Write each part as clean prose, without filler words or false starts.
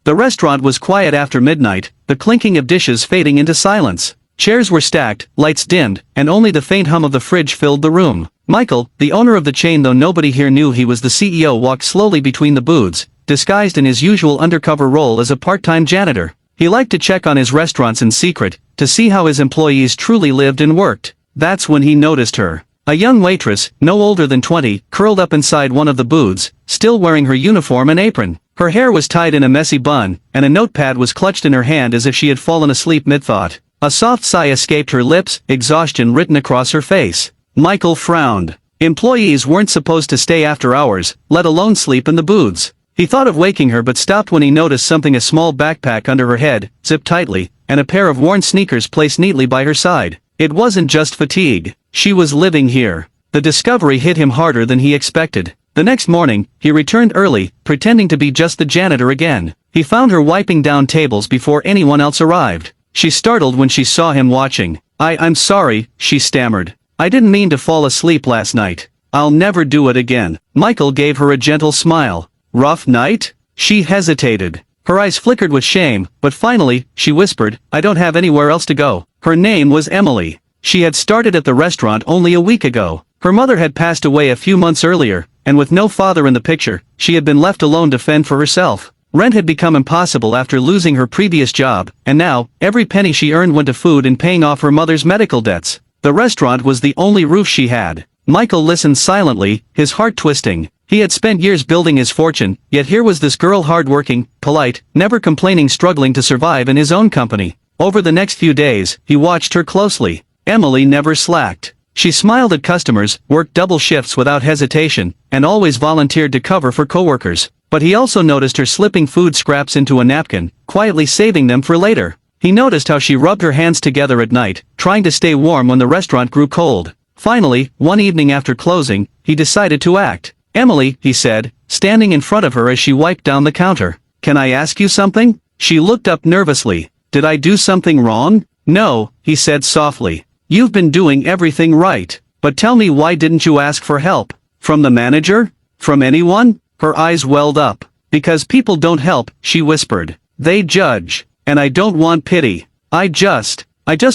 The restaurant was quiet after midnight, the clinking of dishes fading into silence. Chairs were stacked, lights dimmed, and only the faint hum of the fridge filled the room. Michael, the owner of the chain though nobody here knew he was the CEO, walked slowly between the booths, disguised in his usual undercover role as a part-time janitor. He liked to check on his restaurants in secret, to see how his employees truly lived and worked. That's when he noticed her. A young waitress, no older than 20, curled up inside one of the booths, still wearing her uniform and apron. Her hair was tied in a messy bun, and a notepad was clutched in her hand as if she had fallen asleep mid-thought. A soft sigh escaped her lips, exhaustion written across her face. Michael frowned. Employees weren't supposed to stay after hours, let alone sleep in the booths. He thought of waking her but stopped when he noticed something: a small backpack under her head, zipped tightly, and a pair of worn sneakers placed neatly by her side. It wasn't just fatigue. She was living here. The discovery hit him harder than he expected. The next morning, he returned early, pretending to be just the janitor again. He found her wiping down tables before anyone else arrived. She startled when she saw him watching. I'm sorry, she stammered. I didn't mean to fall asleep last night. I'll never do it again. Michael gave her a gentle smile. Rough night? She hesitated. Her eyes flickered with shame, but finally, she whispered, I don't have anywhere else to go. Her name was Emily. She had started at the restaurant only a week ago. Her mother had passed away a few months earlier, and with no father in the picture, she had been left alone to fend for herself. Rent had become impossible after losing her previous job, and now, every penny she earned went to food and paying off her mother's medical debts. The restaurant was the only roof she had. Michael listened silently, his heart twisting. He had spent years building his fortune, yet here was this girl, hardworking, polite, never complaining, struggling to survive in his own company. Over the next few days, he watched her closely. Emily never slacked. She smiled at customers, worked double shifts without hesitation, and always volunteered to cover for coworkers. But he also noticed her slipping food scraps into a napkin, quietly saving them for later. He noticed how she rubbed her hands together at night, trying to stay warm when the restaurant grew cold. Finally, one evening after closing, he decided to act. Emily, he said, standing in front of her as she wiped down the counter. Can I ask you something? She looked up nervously. Did I do something wrong? No, he said softly. You've been doing everything right. But tell me, why didn't you ask for help? From the manager? From anyone? Her eyes welled up. Because people don't help, she whispered. They judge. And I don't want pity. I just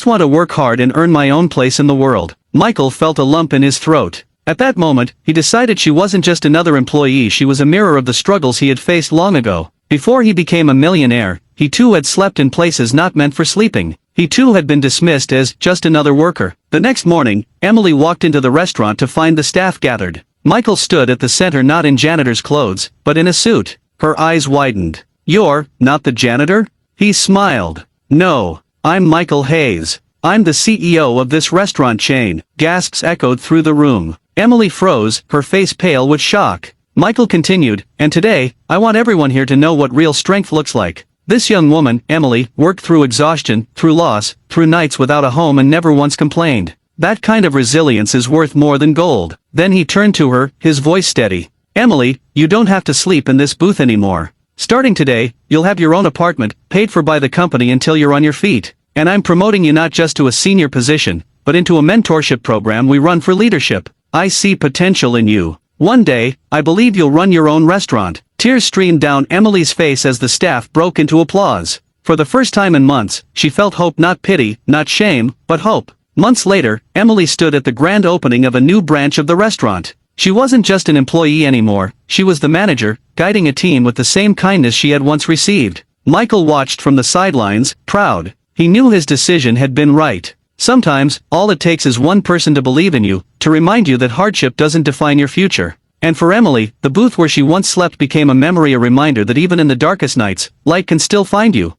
want to work hard and earn my own place in the world. Michael felt a lump in his throat. At that moment, he decided she wasn't just another employee, she was a mirror of the struggles he had faced long ago. Before he became a millionaire, he too had slept in places not meant for sleeping. He too had been dismissed as just another worker. The next morning, Emily walked into the restaurant to find the staff gathered. Michael stood at the center, not in janitor's clothes, but in a suit. Her eyes widened. You're not the janitor? He smiled. No, I'm Michael Hayes. I'm the CEO of this restaurant chain. Gasps echoed through the room. Emily froze, her face pale with shock. Michael continued, and today, I want everyone here to know what real strength looks like. This young woman, Emily, worked through exhaustion, through loss, through nights without a home, and never once complained. That kind of resilience is worth more than gold. Then he turned to her, his voice steady. Emily, you don't have to sleep in this booth anymore. Starting today, you'll have your own apartment, paid for by the company until you're on your feet. And I'm promoting you not just to a senior position, but into a mentorship program we run for leadership. I see potential in you. One day, I believe you'll run your own restaurant. Tears streamed down Emily's face as the staff broke into applause. For the first time in months, she felt hope, not pity, not shame, but hope. Months later, Emily stood at the grand opening of a new branch of the restaurant. She wasn't just an employee anymore, she was the manager, guiding a team with the same kindness she had once received. Michael watched from the sidelines, proud. He knew his decision had been right. Sometimes, all it takes is one person to believe in you, to remind you that hardship doesn't define your future. And for Emily, the booth where she once slept became a memory, a reminder that even in the darkest nights, light can still find you.